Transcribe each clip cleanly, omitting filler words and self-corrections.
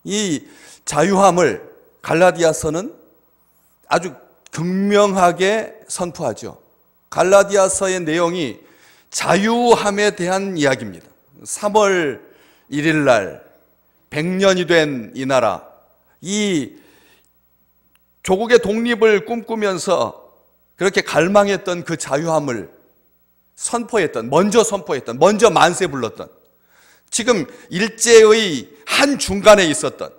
이 자유함을 갈라디아서는 아주 극명하게 선포하죠. 갈라디아서의 내용이 자유함에 대한 이야기입니다. 3월 1일 날 100년이 된 이 나라, 이 조국의 독립을 꿈꾸면서 그렇게 갈망했던 그 자유함을 먼저 만세 불렀던, 지금 일제의 한중간에 있었던,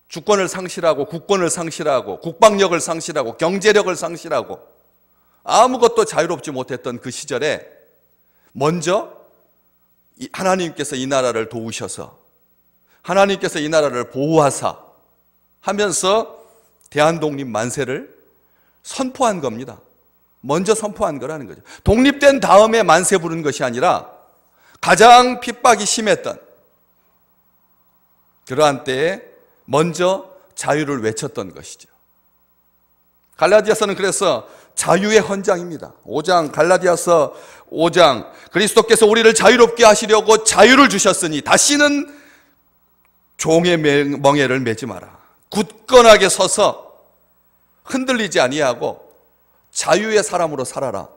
주권을 상실하고 국권을 상실하고 국방력을 상실하고 경제력을 상실하고 아무것도 자유롭지 못했던 그 시절에 먼저 하나님께서 이 나라를 도우셔서, 하나님께서 이 나라를 보호하사 하면서 대한독립 만세를 선포한 겁니다. 먼저 선포한 거라는 거죠. 독립된 다음에 만세 부른 것이 아니라 가장 핍박이 심했던 그러한 때에 먼저 자유를 외쳤던 것이죠. 갈라디아서는 그래서 자유의 헌장입니다. 5장, 갈라디아서 5장, 그리스도께서 우리를 자유롭게 하시려고 자유를 주셨으니 다시는 종의 멍에를 매지 마라. 굳건하게 서서 흔들리지 아니하고 자유의 사람으로 살아라.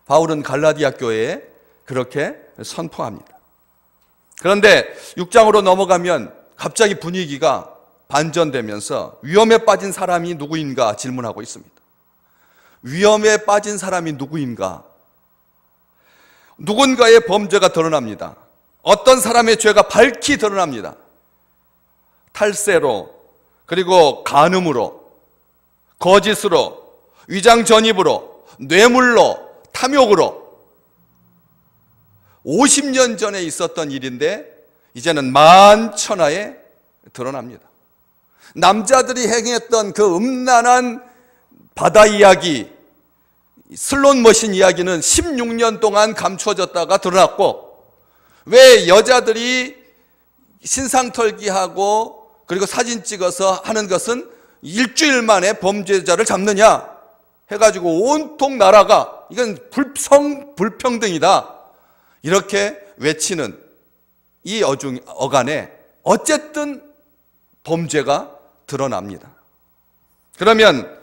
바울은 갈라디아 교회에 그렇게 선포합니다. 그런데 6장으로 넘어가면 갑자기 분위기가 반전되면서 위험에 빠진 사람이 누구인가 질문하고 있습니다. 위험에 빠진 사람이 누구인가? 누군가의 범죄가 드러납니다. 어떤 사람의 죄가 밝히 드러납니다. 탈세로, 그리고 간음으로, 거짓으로, 위장 전입으로, 뇌물로, 탐욕으로 50년 전에 있었던 일인데 이제는 만천하에 드러납니다. 남자들이 행했던 그 음란한 바다 이야기, 슬롯머신 이야기는 16년 동안 감춰졌다가 드러났고, 왜 여자들이 신상털기하고 그리고 사진 찍어서 하는 것은 일주일 만에 범죄자를 잡느냐 해가지고 온통 나라가 이건 불평등이다 이렇게 외치는 이 어간에 어쨌든 범죄가 드러납니다. 그러면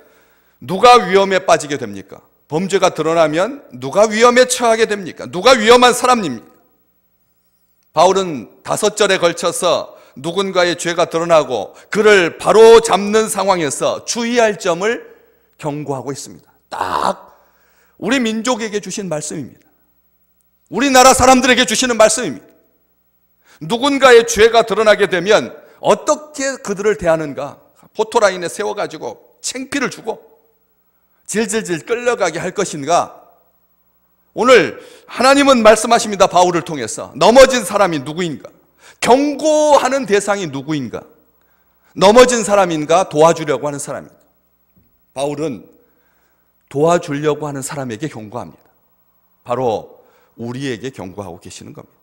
누가 위험에 빠지게 됩니까? 범죄가 드러나면 누가 위험에 처하게 됩니까? 누가 위험한 사람입니까? 바울은 5절에 걸쳐서 누군가의 죄가 드러나고 그를 바로 잡는 상황에서 주의할 점을 경고하고 있습니다. 딱 우리 민족에게 주신 말씀입니다. 우리나라 사람들에게 주시는 말씀입니다. 누군가의 죄가 드러나게 되면 어떻게 그들을 대하는가? 포토라인에 세워가지고 창피를 주고 질질질 끌려가게 할 것인가? 오늘 하나님은 말씀하십니다. 바울을 통해서 넘어진 사람이 누구인가? 경고하는 대상이 누구인가? 넘어진 사람인가? 도와주려고 하는 사람인가? 바울은 도와주려고 하는 사람에게 경고합니다. 바로 우리에게 경고하고 계시는 겁니다.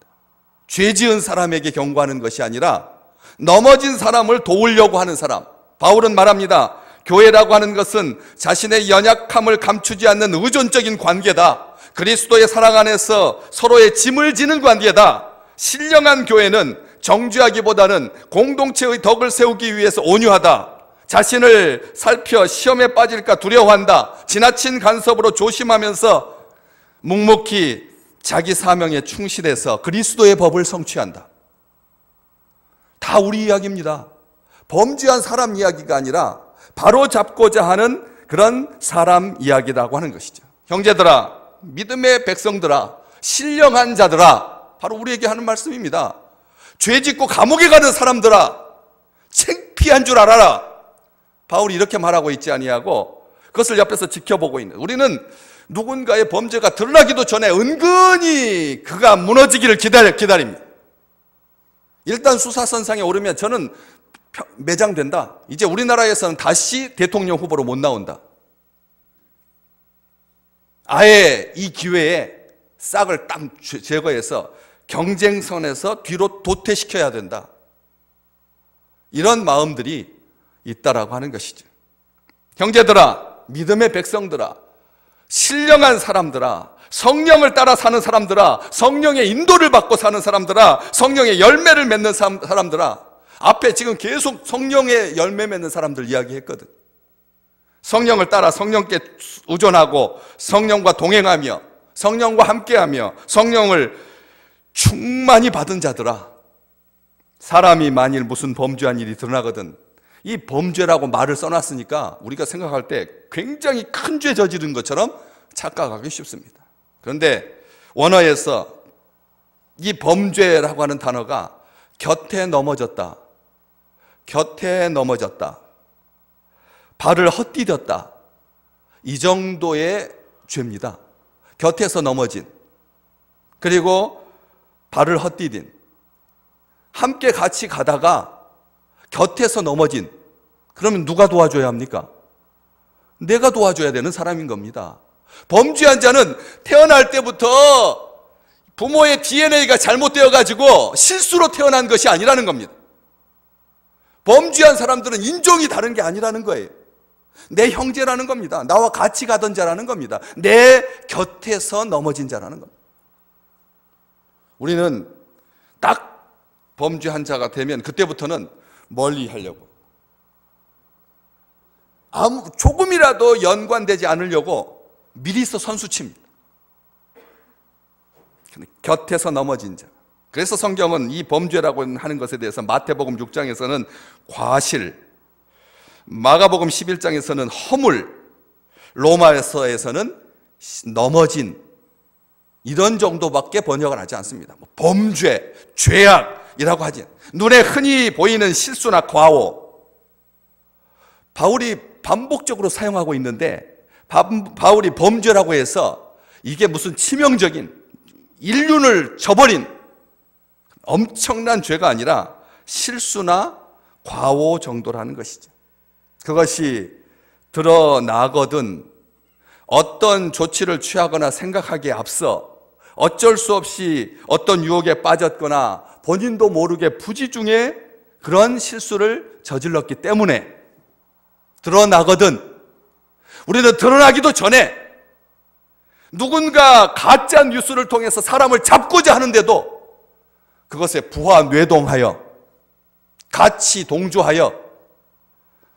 죄 지은 사람에게 경고하는 것이 아니라 넘어진 사람을 도우려고 하는 사람. 바울은 말합니다. 교회라고 하는 것은 자신의 연약함을 감추지 않는 의존적인 관계다. 그리스도의 사랑 안에서 서로의 짐을 지는 관계다. 신령한 교회는 정죄하기보다는 공동체의 덕을 세우기 위해서 온유하다. 자신을 살펴 시험에 빠질까 두려워한다. 지나친 간섭으로 조심하면서 묵묵히 자기 사명에 충실해서 그리스도의 법을 성취한다. 다 우리 이야기입니다. 범죄한 사람 이야기가 아니라 바로 잡고자 하는 그런 사람 이야기라고 하는 것이죠. 형제들아, 믿음의 백성들아, 신령한 자들아, 바로 우리에게 하는 말씀입니다. 죄 짓고 감옥에 가는 사람들아, 창피한 줄 알아라. 바울이 이렇게 말하고 있지 아니하고 그것을 옆에서 지켜보고 있는, 우리는 누군가의 범죄가 드러나기도 전에 은근히 그가 무너지기를 기다립니다. 일단 수사선상에 오르면 저는 매장된다. 이제 우리나라에서는 다시 대통령 후보로 못 나온다. 아예 이 기회에 싹을 딱 제거해서 경쟁선에서 뒤로 도태시켜야 된다. 이런 마음들이 있다라고 하는 것이죠. 형제들아, 믿음의 백성들아, 신령한 사람들아, 성령을 따라 사는 사람들아, 성령의 인도를 받고 사는 사람들아, 성령의 열매를 맺는 사람들아. 앞에 지금 계속 성령의 열매 맺는 사람들 이야기했거든. 성령을 따라 성령께 의존하고 성령과 동행하며 성령과 함께하며 성령을 충만히 받은 자들아. 사람이 만일 무슨 범죄한 일이 드러나거든, 이 범죄라고 말을 써놨으니까 우리가 생각할 때 굉장히 큰 죄 저지른 것처럼 착각하기 쉽습니다. 그런데 원어에서 이 범죄라고 하는 단어가 곁에 넘어졌다, 곁에 넘어졌다, 발을 헛디뎠다, 이 정도의 죄입니다. 곁에서 넘어진, 그리고 발을 헛디딘, 함께 같이 가다가 곁에서 넘어진, 그러면 누가 도와줘야 합니까? 내가 도와줘야 되는 사람인 겁니다. 범죄한 자는 태어날 때부터 부모의 DNA가 잘못되어 가지고 실수로 태어난 것이 아니라는 겁니다. 범죄한 사람들은 인종이 다른 게 아니라는 거예요. 내 형제라는 겁니다. 나와 같이 가던 자라는 겁니다. 내 곁에서 넘어진 자라는 겁니다. 우리는 딱 범죄한 자가 되면 그때부터는 멀리 하려고, 조금이라도 연관되지 않으려고 미리서 선수칩니다. 곁에서 넘어진 자. 그래서 성경은 이 범죄라고 하는 것에 대해서 마태복음 6장에서는 과실, 마가복음 11장에서는 허물, 로마서에서는 넘어진, 이런 정도밖에 번역을 하지 않습니다. 범죄, 죄악이라고 하지. 눈에 흔히 보이는 실수나 과오, 바울이 반복적으로 사용하고 있는데, 바울이 범죄라고 해서 이게 무슨 치명적인, 인륜을 저버린 엄청난 죄가 아니라 실수나 과오 정도라는 것이죠. 그것이 드러나거든 어떤 조치를 취하거나 생각하기에 앞서 어쩔 수 없이 어떤 유혹에 빠졌거나 본인도 모르게 부지 중에 그런 실수를 저질렀기 때문에 드러나거든, 우리는 드러나기도 전에 누군가 가짜 뉴스를 통해서 사람을 잡고자 하는데도 그것에 부하 뇌동하여 같이 동조하여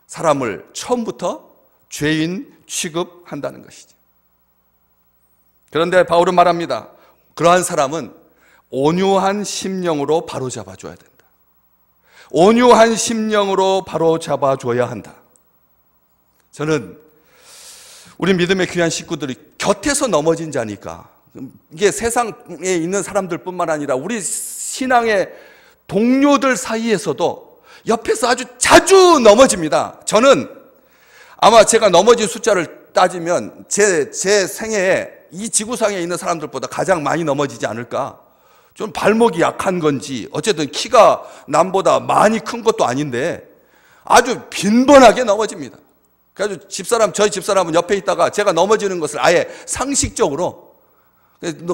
사람을 처음부터 죄인 취급한다는 것이죠. 그런데 바울은 말합니다. 그러한 사람은 온유한 심령으로 바로잡아줘야 된다. 온유한 심령으로 바로잡아줘야 한다. 저는 우리 믿음의 귀한 식구들이 곁에서 넘어진 자니까, 이게 세상에 있는 사람들뿐만 아니라 우리 신앙의 동료들 사이에서도 옆에서 아주 자주 넘어집니다. 저는 아마 제가 넘어진 숫자를 따지면 제 생애에 이 지구상에 있는 사람들보다 가장 많이 넘어지지 않을까. 좀 발목이 약한 건지, 어쨌든 키가 남보다 많이 큰 것도 아닌데 아주 빈번하게 넘어집니다. 그래서 저희 집사람은 옆에 있다가 제가 넘어지는 것을 아예 상식적으로,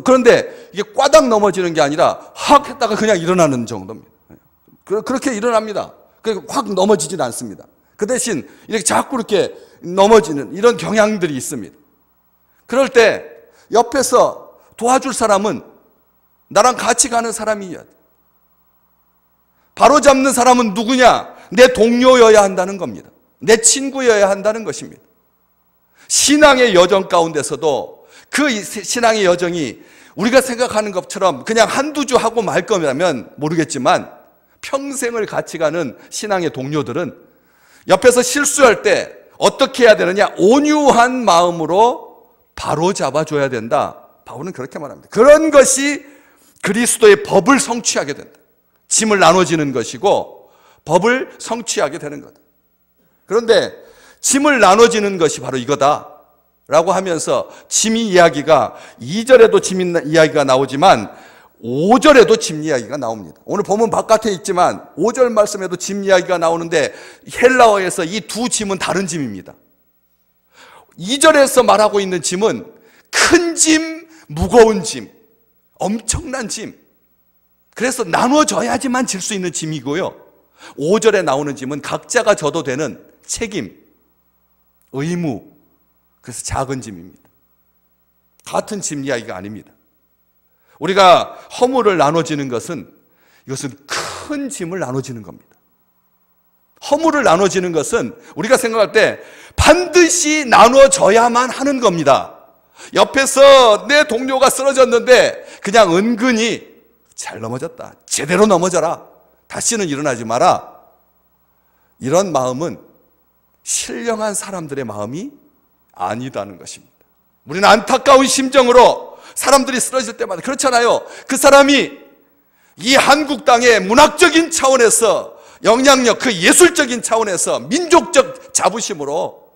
그런데 이게 꽈당 넘어지는 게 아니라 확 했다가 그냥 일어나는 정도입니다. 그렇게 일어납니다. 확 넘어지진 않습니다. 그 대신 이렇게 자꾸 이렇게 넘어지는 이런 경향들이 있습니다. 그럴 때 옆에서 도와줄 사람은 나랑 같이 가는 사람이어야 돼. 바로잡는 사람은 누구냐? 내 동료여야 한다는 겁니다. 내 친구여야 한다는 것입니다. 신앙의 여정 가운데서도 그 신앙의 여정이 우리가 생각하는 것처럼 그냥 한두 주 하고 말 거면 모르겠지만, 평생을 같이 가는 신앙의 동료들은 옆에서 실수할 때 어떻게 해야 되느냐? 온유한 마음으로 바로 잡아줘야 된다. 바울은 그렇게 말합니다. 그런 것이 그리스도의 법을 성취하게 된다. 짐을 나눠지는 것이고 법을 성취하게 되는 거다. 그런데 짐을 나눠지는 것이 바로 이거다 라고 하면서 짐 이야기가 2절에도 짐 이야기가 나오지만 5절에도 짐 이야기가 나옵니다. 오늘 본문 바깥에 있지만 5절 말씀에도 짐 이야기가 나오는데 헬라어에서 이 두 짐은 다른 짐입니다. 2절에서 말하고 있는 짐은 큰 짐, 무거운 짐, 엄청난 짐, 그래서 나눠져야지만 질 수 있는 짐이고요. 5절에 나오는 짐은 각자가 져도 되는 책임, 의무, 그래서 작은 짐입니다. 같은 짐 이야기가 아닙니다. 우리가 허물을 나눠지는 것은 이것은 큰 짐을 나눠지는 겁니다. 허물을 나눠지는 것은 우리가 생각할 때 반드시 나눠져야만 하는 겁니다. 옆에서 내 동료가 쓰러졌는데 그냥 은근히 잘 넘어졌다, 제대로 넘어져라, 다시는 일어나지 마라, 이런 마음은 신령한 사람들의 마음이 아니다는 것입니다. 우리는 안타까운 심정으로 사람들이 쓰러질 때마다 그렇잖아요. 그 사람이 이 한국 땅의 문학적인 차원에서, 영향력, 그 예술적인 차원에서 민족적 자부심으로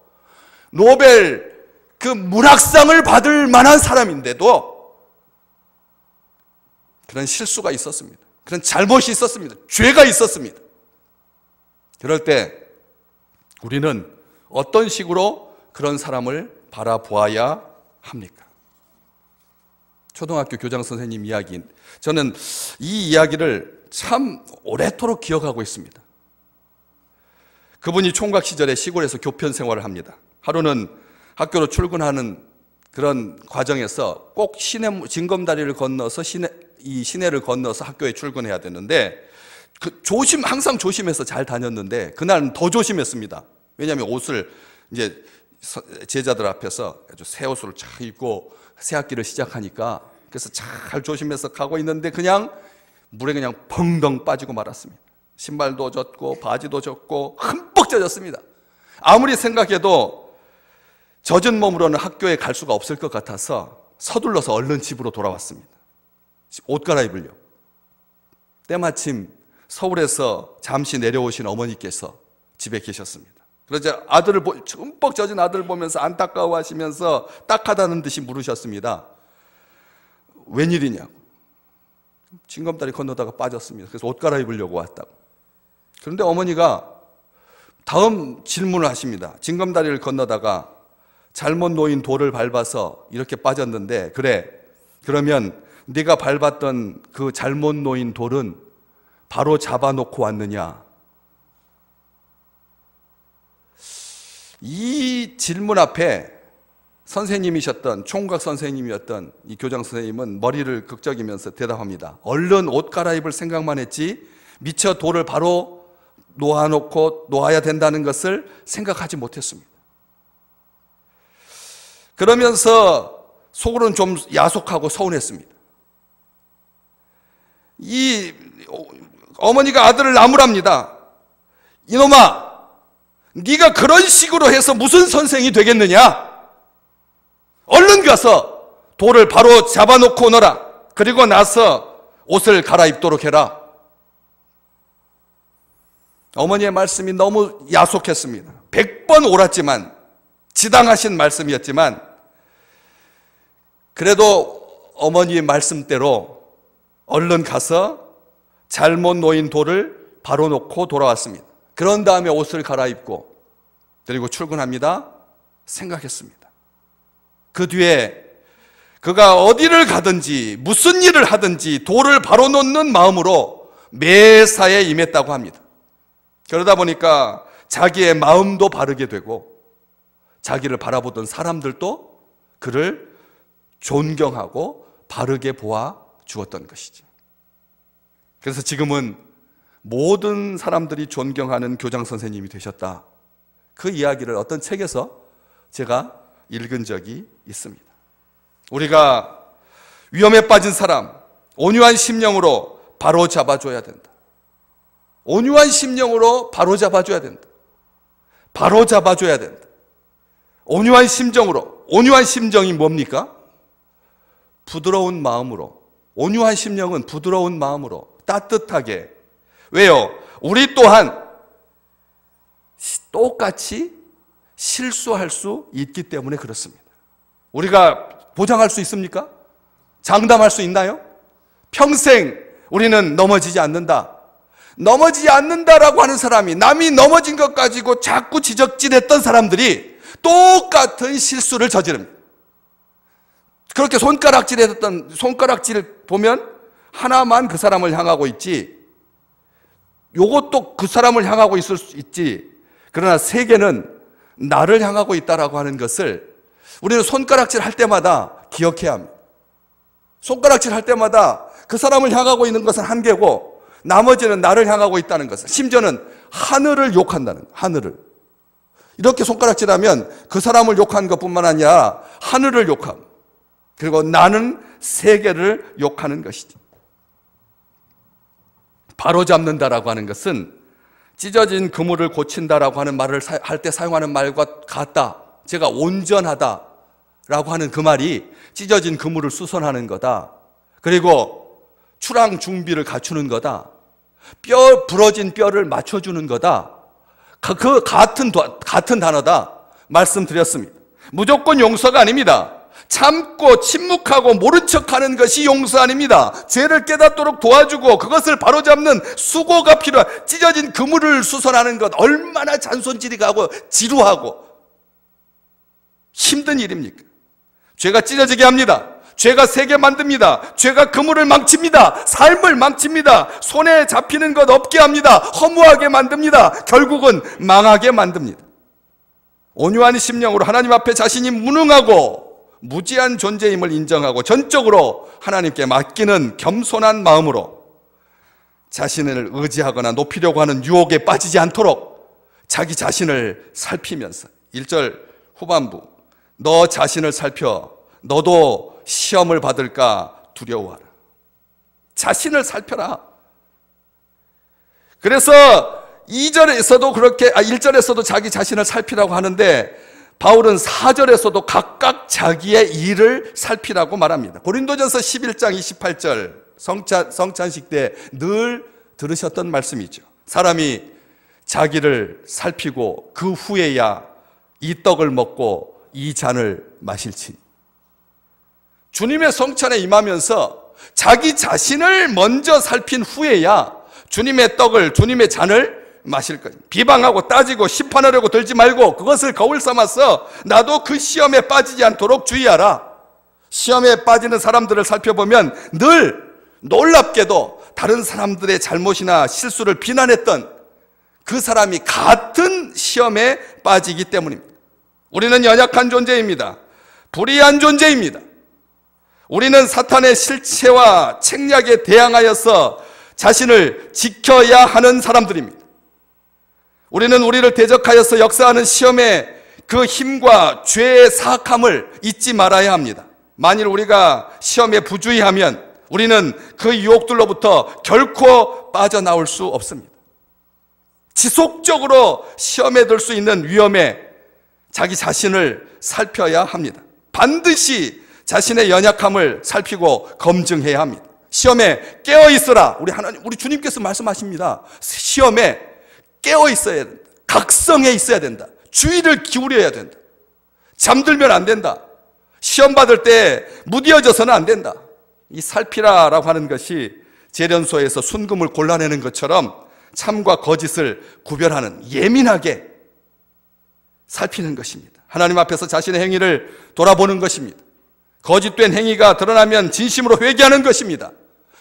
노벨 그 문학상을 받을 만한 사람인데도 그런 실수가 있었습니다. 그런 잘못이 있었습니다. 죄가 있었습니다. 그럴 때 우리는 어떤 식으로 그런 사람을 바라보아야 합니까? 초등학교 교장 선생님 이야기, 저는 이 이야기를 참 오래도록 기억하고 있습니다. 그분이 총각 시절에 시골에서 교편 생활을 합니다. 하루는 학교로 출근하는 그런 과정에서 꼭 징검다리를 건너서 시내를 건너서 학교에 출근해야 되는데 항상 조심해서 잘 다녔는데 그날은 더 조심했습니다. 왜냐하면 옷을 이제 제자들 앞에서 아주 새 옷을 쫙 입고 새 학기를 시작하니까, 그래서 잘 조심해서 가고 있는데 그냥 물에 그냥 펑덩 빠지고 말았습니다. 신발도 젖고 바지도 젖고 흠뻑 젖었습니다. 아무리 생각해도 젖은 몸으로는 학교에 갈 수가 없을 것 같아서 서둘러서 얼른 집으로 돌아왔습니다. 옷 갈아입으려. 때마침 서울에서 잠시 내려오신 어머니께서 집에 계셨습니다. 그러자 아들을 흠뻑 젖은 아들을 보면서 안타까워하시면서 딱하다는 듯이 물으셨습니다. 웬일이냐고. 징검다리 건너다가 빠졌습니다. 그래서 옷 갈아입으려고 왔다고. 그런데 어머니가 다음 질문을 하십니다. 징검다리를 건너다가 잘못 놓인 돌을 밟아서 이렇게 빠졌는데, 그래, 그러면 네가 밟았던 그 잘못 놓인 돌은 바로 잡아놓고 왔느냐? 이 질문 앞에 선생님이셨던, 총각 선생님이었던 이 교장 선생님은 머리를 극적이면서 대답합니다. 얼른 옷 갈아입을 생각만 했지 미처 돌을 바로 놓아야 된다는 것을 생각하지 못했습니다. 그러면서 속으로는 좀 야속하고 서운했습니다. 이 어머니가 아들을 나무랍니다. 이놈아, 네가 그런 식으로 해서 무슨 선생이 되겠느냐? 얼른 가서 돌을 바로 잡아놓고 오너라. 그리고 나서 옷을 갈아입도록 해라. 어머니의 말씀이 너무 야속했습니다. 100번 옳았지만, 지당하신 말씀이었지만, 그래도 어머니의 말씀대로 얼른 가서 잘못 놓인 돌을 바로 놓고 돌아왔습니다. 그런 다음에 옷을 갈아입고 그리고 출근합니다. 생각했습니다. 그 뒤에 그가 어디를 가든지 무슨 일을 하든지 돌을 바로 놓는 마음으로 매사에 임했다고 합니다. 그러다 보니까 자기의 마음도 바르게 되고 자기를 바라보던 사람들도 그를 존경하고 바르게 보아 주었던 것이죠. 그래서 지금은 모든 사람들이 존경하는 교장 선생님이 되셨다. 그 이야기를 어떤 책에서 제가 읽은 적이 있습니다. 우리가 위험에 빠진 사람, 온유한 심령으로 바로 잡아줘야 된다. 온유한 심령으로 바로 잡아줘야 된다. 바로 잡아줘야 된다. 온유한 심정으로. 온유한 심정이 뭡니까? 부드러운 마음으로. 온유한 심령은 부드러운 마음으로 따뜻하게. 왜요? 우리 또한 똑같이 실수할 수 있기 때문에 그렇습니다. 우리가 보장할 수 있습니까? 장담할 수 있나요? 평생 우리는 넘어지지 않는다. 넘어지지 않는다라고 하는 사람이, 남이 넘어진 것 가지고 자꾸 지적질했던 사람들이 똑같은 실수를 저지릅니다. 그렇게 손가락질을 보면 하나만 그 사람을 향하고 있지, 요것도 그 사람을 향하고 있을 수 있지, 그러나 세 개는 나를 향하고 있다라고 하는 것을 우리는 손가락질 할 때마다 기억해야 합니다. 손가락질 할 때마다 그 사람을 향하고 있는 것은 한계고 나머지는 나를 향하고 있다는 것을, 심지어는 하늘을 욕한다는 거예요. 하늘을. 이렇게 손가락질하면 그 사람을 욕한 것뿐만 아니라 하늘을 욕하고, 그리고 나는 세계를 욕하는 것이지. 바로잡는다라고 하는 것은 찢어진 그물을 고친다라고 하는 말을 할 때 사용하는 말과 같다. 제가 온전하다라고 하는 그 말이 찢어진 그물을 수선하는 거다. 그리고 출항 준비를 갖추는 거다. 부러진 뼈를 맞춰주는 거다. 그 같은 단어다 말씀드렸습니다. 무조건 용서가 아닙니다. 참고 침묵하고 모른 척하는 것이 용서 아닙니다. 죄를 깨닫도록 도와주고 그것을 바로잡는 수고가 필요한, 찢어진 그물을 수선하는 것 얼마나 잔손질이 가고 지루하고 힘든 일입니까? 죄가 찢어지게 합니다. 죄가 세게 만듭니다. 죄가 그물을 망칩니다. 삶을 망칩니다. 손에 잡히는 것 없게 합니다. 허무하게 만듭니다. 결국은 망하게 만듭니다. 온유한 심령으로 하나님 앞에 자신이 무능하고 무지한 존재임을 인정하고 전적으로 하나님께 맡기는 겸손한 마음으로 자신을 의지하거나 높이려고 하는 유혹에 빠지지 않도록 자기 자신을 살피면서 1절 후반부, 너 자신을 살펴 너도 시험을 받을까 두려워하라. 자신을 살펴라. 그래서 2절에서도 그렇게, 1절에서도 자기 자신을 살피라고 하는데 바울은 4절에서도 각각 자기의 일을 살피라고 말합니다. 고린도전서 11장 28절 성찬식 때 늘 들으셨던 말씀이죠. 사람이 자기를 살피고 그 후에야 이 떡을 먹고 이 잔을 마실지니. 주님의 성찬에 임하면서 자기 자신을 먼저 살핀 후에야 주님의 떡을, 주님의 잔을 마실 것입니다. 비방하고 따지고 심판하려고 들지 말고 그것을 거울 삼아서 나도 그 시험에 빠지지 않도록 주의하라. 시험에 빠지는 사람들을 살펴보면 늘 놀랍게도 다른 사람들의 잘못이나 실수를 비난했던 그 사람이 같은 시험에 빠지기 때문입니다. 우리는 연약한 존재입니다. 불의한 존재입니다. 우리는 사탄의 실체와 책략에 대항하여서 자신을 지켜야 하는 사람들입니다. 우리는 우리를 대적하여서 역사하는 시험의 그 힘과 죄의 사악함을 잊지 말아야 합니다. 만일 우리가 시험에 부주의하면 우리는 그 유혹들로부터 결코 빠져나올 수 없습니다. 지속적으로 시험에 들 수 있는 위험에 자기 자신을 살펴야 합니다. 반드시 자신의 연약함을 살피고 검증해야 합니다. 시험에 깨어 있으라. 우리 주님께서 말씀하십니다. 시험에 깨어 있어야 된다. 각성해 있어야 된다. 주의를 기울여야 된다. 잠들면 안 된다. 시험 받을 때 무디어져서는 안 된다. 이 살피라라고 하는 것이 재련소에서 순금을 골라내는 것처럼 참과 거짓을 구별하는, 예민하게 살피는 것입니다. 하나님 앞에서 자신의 행위를 돌아보는 것입니다. 거짓된 행위가 드러나면 진심으로 회개하는 것입니다.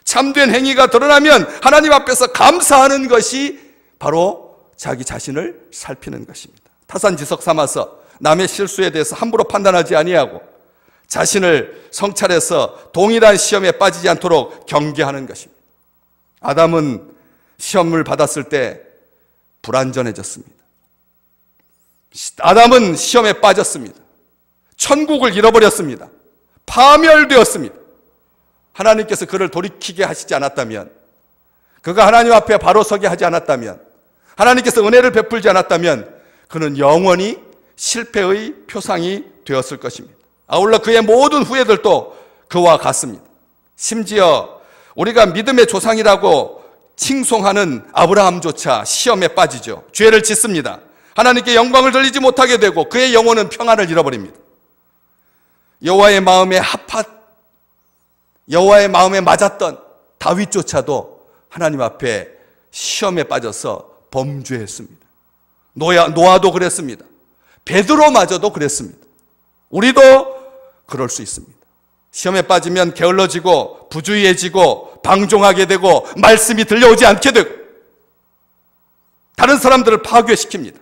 참된 행위가 드러나면 하나님 앞에서 감사하는 것이 바로 자기 자신을 살피는 것입니다. 타산지석 삼아서 남의 실수에 대해서 함부로 판단하지 아니하고 자신을 성찰해서 동일한 시험에 빠지지 않도록 경계하는 것입니다. 아담은 시험을 받았을 때 불완전해졌습니다. 아담은 시험에 빠졌습니다. 천국을 잃어버렸습니다. 파멸되었습니다. 하나님께서 그를 돌이키게 하시지 않았다면, 그가 하나님 앞에 바로 서게 하지 않았다면, 하나님께서 은혜를 베풀지 않았다면 그는 영원히 실패의 표상이 되었을 것입니다. 아울러 그의 모든 후예들도 그와 같습니다. 심지어 우리가 믿음의 조상이라고 칭송하는 아브라함조차 시험에 빠지죠. 죄를 짓습니다. 하나님께 영광을 돌리지 못하게 되고 그의 영혼은 평안을 잃어버립니다. 여호와의 마음에 맞았던 다윗조차도 하나님 앞에 시험에 빠져서 범죄했습니다. 노아도 그랬습니다. 베드로마저도 그랬습니다. 우리도 그럴 수 있습니다. 시험에 빠지면 게을러지고 부주의해지고 방종하게 되고 말씀이 들려오지 않게 되고 다른 사람들을 파괴시킵니다.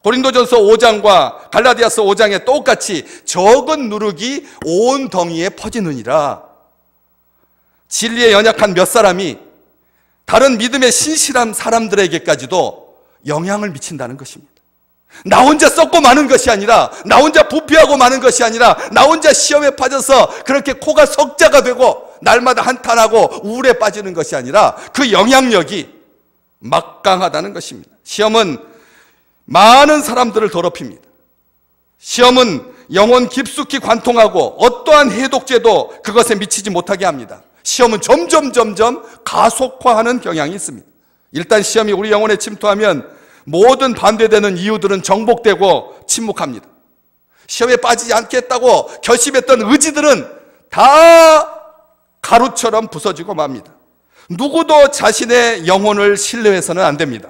고린도전서 5장과 갈라디아서 5장에 똑같이 적은 누룩이 온 덩이에 퍼지느니라. 진리에 연약한 몇 사람이 다른 믿음의 신실한 사람들에게까지도 영향을 미친다는 것입니다. 나 혼자 썩고 마는 것이 아니라, 나 혼자 부패하고 마는 것이 아니라, 나 혼자 시험에 빠져서 그렇게 코가 석자가 되고 날마다 한탄하고 우울에 빠지는 것이 아니라 그 영향력이 막강하다는 것입니다. 시험은 많은 사람들을 더럽힙니다. 시험은 영혼 깊숙이 관통하고 어떠한 해독제도 그것에 미치지 못하게 합니다. 시험은 점점 가속화하는 경향이 있습니다. 일단 시험이 우리 영혼에 침투하면 모든 반대되는 이유들은 정복되고 침묵합니다. 시험에 빠지지 않겠다고 결심했던 의지들은 다 가루처럼 부서지고 맙니다. 누구도 자신의 영혼을 신뢰해서는 안 됩니다.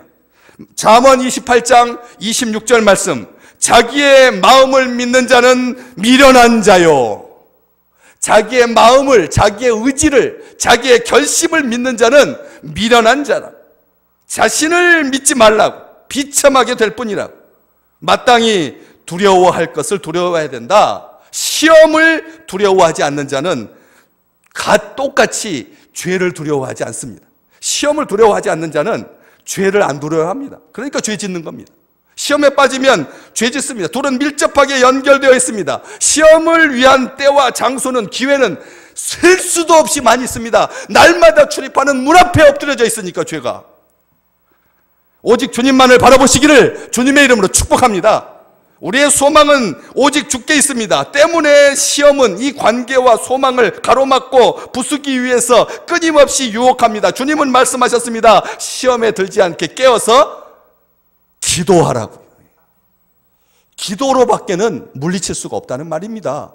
잠언 28장 26절 말씀, 자기의 마음을 믿는 자는 미련한 자요. 자기의 마음을, 자기의 의지를, 자기의 결심을 믿는 자는 미련한 자라. 자신을 믿지 말라고, 비참하게 될 뿐이라고. 마땅히 두려워할 것을 두려워해야 된다. 시험을 두려워하지 않는 자는 똑같이 죄를 두려워하지 않습니다. 시험을 두려워하지 않는 자는 죄를 안 두려워합니다. 그러니까 죄 짓는 겁니다. 시험에 빠지면 죄 짓습니다. 둘은 밀접하게 연결되어 있습니다. 시험을 위한 때와 장소는, 기회는 셀 수도 없이 많이 있습니다. 날마다 출입하는 문 앞에 엎드려져 있으니까 죄가. 오직 주님만을 바라보시기를 주님의 이름으로 축복합니다. 우리의 소망은 오직 주께 있습니다. 때문에 시험은 이 관계와 소망을 가로막고 부수기 위해서 끊임없이 유혹합니다. 주님은 말씀하셨습니다. 시험에 들지 않게 깨어서 기도하라고요. 기도로밖에는 물리칠 수가 없다는 말입니다.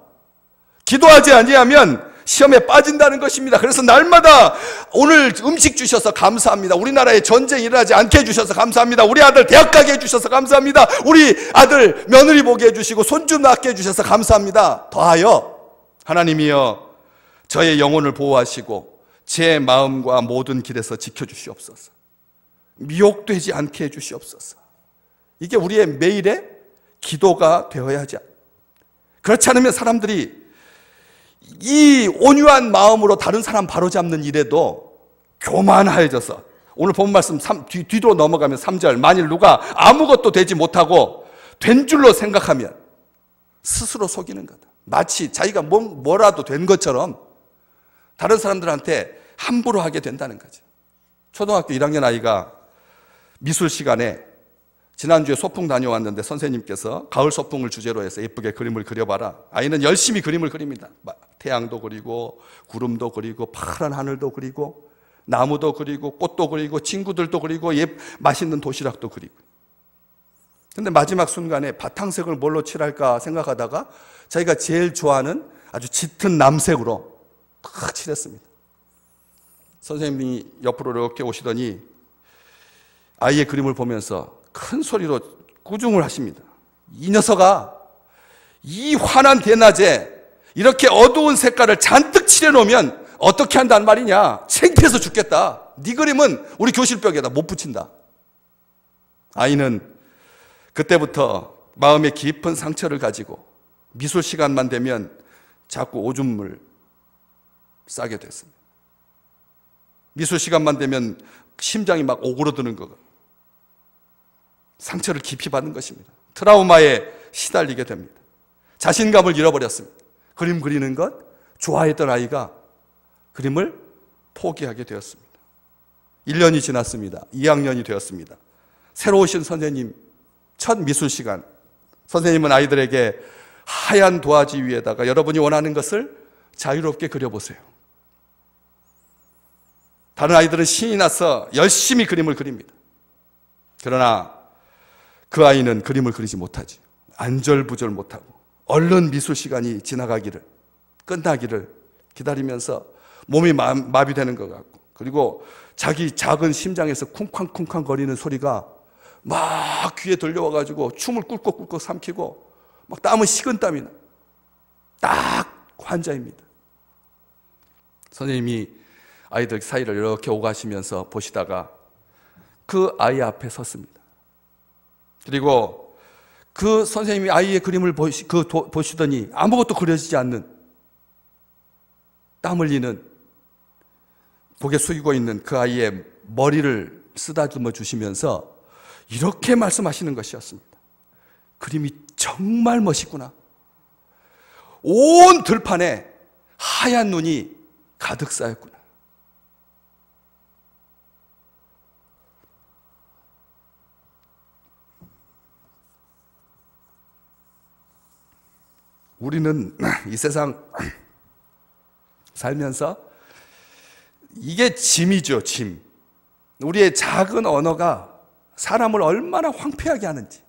기도하지 아니하면 시험에 빠진다는 것입니다. 그래서 날마다 오늘 음식 주셔서 감사합니다. 우리나라에 전쟁 일어나지 않게 해주셔서 감사합니다. 우리 아들 대학 가게 해주셔서 감사합니다. 우리 아들 며느리 보게 해주시고 손주 낳게 해주셔서 감사합니다. 더하여 하나님이여 저의 영혼을 보호하시고 제 마음과 모든 길에서 지켜주시옵소서. 미혹되지 않게 해주시옵소서. 이게 우리의 매일의 기도가 되어야 하지. 그렇지 않으면 사람들이 이 온유한 마음으로 다른 사람 바로잡는 일에도 교만해져서, 오늘 본 말씀 뒤로 넘어가면 3절, 만일 누가 아무것도 되지 못하고 된 줄로 생각하면 스스로 속이는 거다. 마치 자기가 뭐라도 된 것처럼 다른 사람들한테 함부로 하게 된다는 거죠. 초등학교 1학년 아이가 미술 시간에 지난주에 소풍 다녀왔는데 선생님께서 가을 소풍을 주제로 해서 예쁘게 그림을 그려봐라. 아이는 열심히 그림을 그립니다. 태양도 그리고 구름도 그리고 파란 하늘도 그리고 나무도 그리고 꽃도 그리고 친구들도 그리고 맛있는 도시락도 그리고. 근데 마지막 순간에 바탕색을 뭘로 칠할까 생각하다가 자기가 제일 좋아하는 아주 짙은 남색으로 탁 칠했습니다. 선생님이 옆으로 이렇게 오시더니 아이의 그림을 보면서 큰 소리로 꾸중을 하십니다. 이 녀석아, 이 환한 대낮에 이렇게 어두운 색깔을 잔뜩 칠해놓으면 어떻게 한단 말이냐. 창피해서 죽겠다. 네 그림은 우리 교실벽에다 못 붙인다. 아이는 그때부터 마음에 깊은 상처를 가지고 미술 시간만 되면 자꾸 오줌을 싸게 됐습니다. 미술 시간만 되면 심장이 막 오그러드는 거가 상처를 깊이 받는 것입니다. 트라우마에 시달리게 됩니다. 자신감을 잃어버렸습니다. 그림 그리는 것 좋아했던 아이가 그림을 포기하게 되었습니다. 1년이 지났습니다. 2학년이 되었습니다. 새로 오신 선생님 첫 미술 시간, 선생님은 아이들에게 하얀 도화지 위에다가 여러분이 원하는 것을 자유롭게 그려보세요. 다른 아이들은 신이 나서 열심히 그림을 그립니다. 그러나 그 아이는 그림을 그리지 못하지. 안절부절 못하고 얼른 미술 시간이 지나가기를, 끝나기를 기다리면서 몸이 마비되는 것 같고, 그리고 자기 작은 심장에서 쿵쾅쿵쾅 거리는 소리가 막 귀에 들려와가지고 춤을 꿀꺽꿀꺽 삼키고 막 땀은 식은땀이 나. 딱 환자입니다. 선생님이 아이들 사이를 이렇게 오가시면서 보시다가 그 아이 앞에 섰습니다. 그리고 그 선생님이 아이의 그림을 보시더니 아무것도 그려지지 않는, 땀 흘리는, 고개 숙이고 있는 그 아이의 머리를 쓰다듬어 주시면서 이렇게 말씀하시는 것이었습니다. 그림이 정말 멋있구나. 온 들판에 하얀 눈이 가득 쌓였구나. 우리는 이 세상 살면서 이게 짐이죠, 짐. 우리의 작은 언어가 사람을 얼마나 황폐하게 하는지.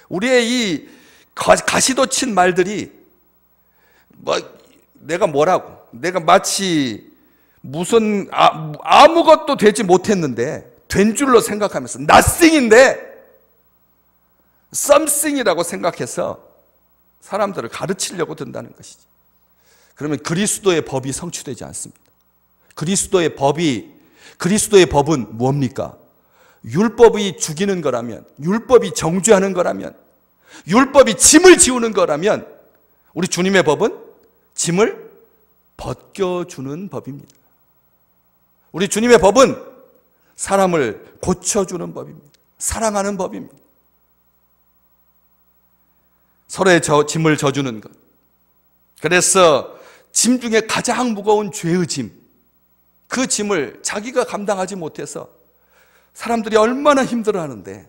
우리의 이 가시도 친 말들이 내가 뭐라고, 내가 마치 무슨 아무것도 되지 못했는데 된 줄로 생각하면서 nothing인데 something이라고 생각해서 사람들을 가르치려고 든다는 것이지. 그러면 그리스도의 법이 성취되지 않습니다. 그리스도의 법은 뭡니까? 율법이 죽이는 거라면, 율법이 정죄하는 거라면, 율법이 짐을 지우는 거라면 우리 주님의 법은 짐을 벗겨주는 법입니다. 우리 주님의 법은 사람을 고쳐주는 법입니다. 사랑하는 법입니다. 서로의 짐을 져주는 것. 그래서 짐 중에 가장 무거운 죄의 짐, 그 짐을 자기가 감당하지 못해서 사람들이 얼마나 힘들어하는데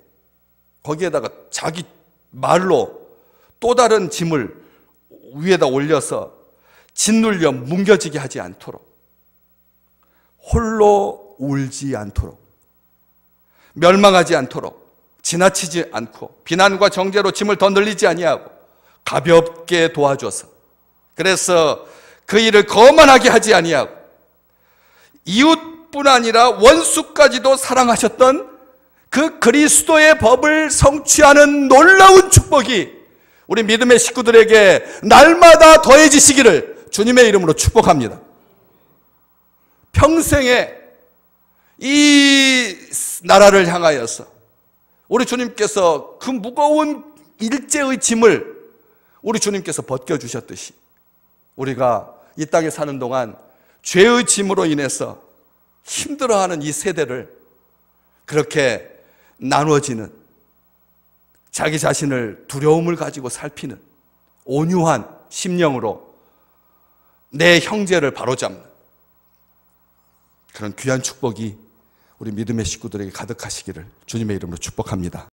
거기에다가 자기 말로 또 다른 짐을 위에다 올려서 짓눌려 뭉겨지게 하지 않도록, 홀로 울지 않도록, 멸망하지 않도록, 지나치지 않고 비난과 정죄로 짐을 더 늘리지 아니하고 가볍게 도와줘서, 그래서 그 일을 거만하게 하지 아니하고 이웃뿐 아니라 원수까지도 사랑하셨던 그 그리스도의 법을 성취하는 놀라운 축복이 우리 믿음의 식구들에게 날마다 더해지시기를 주님의 이름으로 축복합니다. 평생에 이 나라를 향하여서 우리 주님께서 그 무거운 일제의 짐을 우리 주님께서 벗겨주셨듯이 우리가 이 땅에 사는 동안 죄의 짐으로 인해서 힘들어하는 이 세대를 그렇게 나누어지는, 자기 자신을 두려움을 가지고 살피는 온유한 심령으로 내 형제를 바로잡는 그런 귀한 축복이 우리 믿음의 식구들에게 가득하시기를 주님의 이름으로 축복합니다.